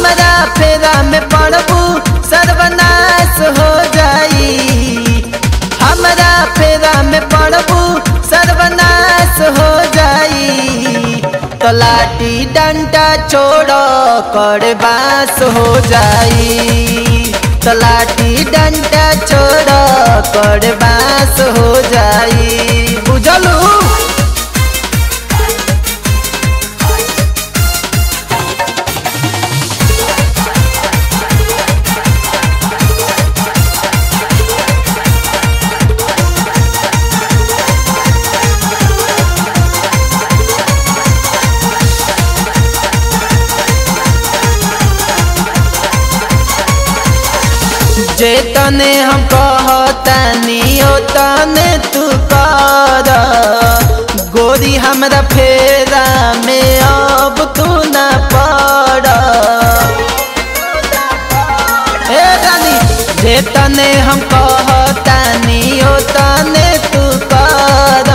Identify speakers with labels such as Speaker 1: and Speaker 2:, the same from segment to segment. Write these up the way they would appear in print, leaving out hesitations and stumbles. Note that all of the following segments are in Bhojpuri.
Speaker 1: हमारा फेरा में पड़बू सर्वनाश हो जाई। हमारा फेरा में पड़बू सर्वनाश हो जाई। तो लाठी डंडा छोड़ो कर बास हो जाई। तो लाठी डंडा छोड़ो कर बास हो जाई। बुझलू जे तने हम कहतानी ओ तने तू कर। गोरी हमरा फेरा में अब तू न पड़। ए रानी जे तने हम कहतानी ओ तने तू कर।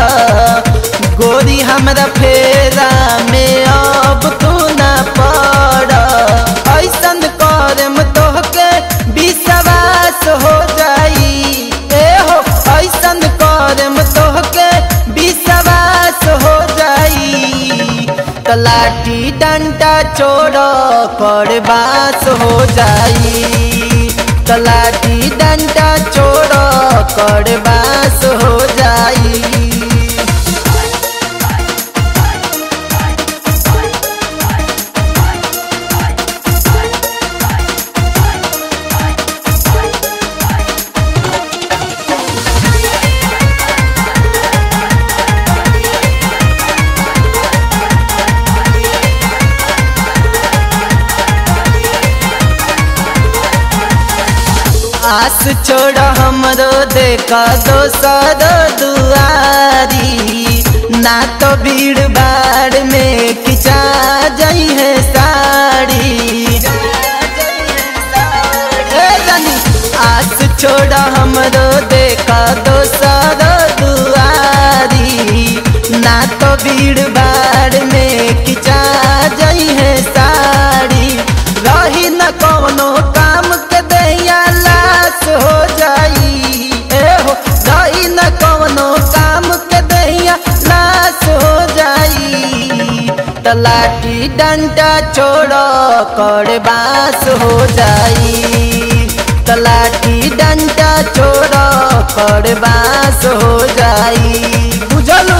Speaker 1: गोरी हमरा फेरा में अब तू न पड़। ऐसन करम तोहके विश्वास हो जाई। ए हो ऐसन करम तोहके विश्वास हो जाई। तो लाठी डंडा छोड़ो कर बास हो जाई। तो लाठी डंडा छोड़ो कर बास हो जाई। आस छोड़ हमरो देखा दोसर दुआरी। ना तो भीड़ भाड़ में खिंचा जाई है साड़ी। आस छोड़ हमरो देखा दोसर दुआरी। ना तो भीड़ भाड़ में खिंचा जाई है साड़ी। रही न कौनो काम के दैया लाश हो जाई। ए हो रही न कौनो काम के दैया लाश हो जाई। तो लाठी डंडा छोड़ो कर बास हो जाई। तो लाठी डंडा छोड़ो कर बास हो जाई। बुझलू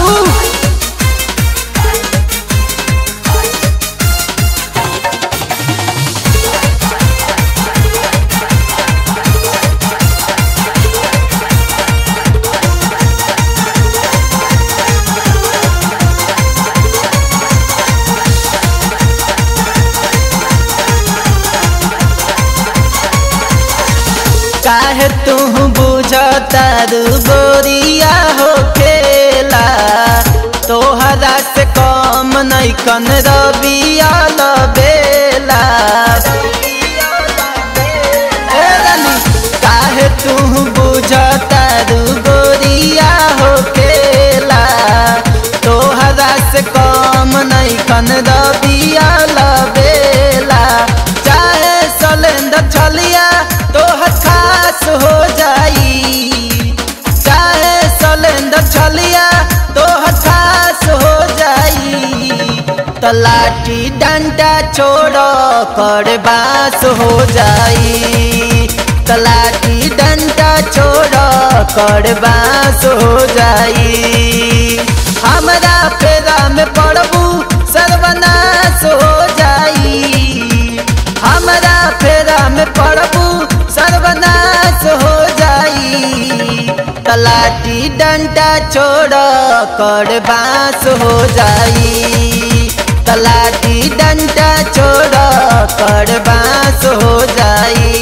Speaker 1: काहे तू बुझता गोरिया हो खेला। तोहरा से कम नहीं कन रबिया लबेला। काहे तू बुझता गोरिया हो खेला। तोहरा से कम नहीं कन रबिया लबेला। चाहे सलेंदर छलिया तोहर खास हो जाई। चाहे सलेंदर छलिया तोहर खास हो जाई। तो लाठी डंडा छोड़ो कर बास हो जाई। तो लाठी डंडा छोड़ो कर बास हो जाई। हमारा फेरा में पड़बू सर्वनाश हो जाई। हमारा फेरा में पड़बू सर्वनाश हो जाई। तो लाठी डंडा छोड़ो कर बास हो जाई। तो लाठी डंडा छोड़ो कर बास हो जाई।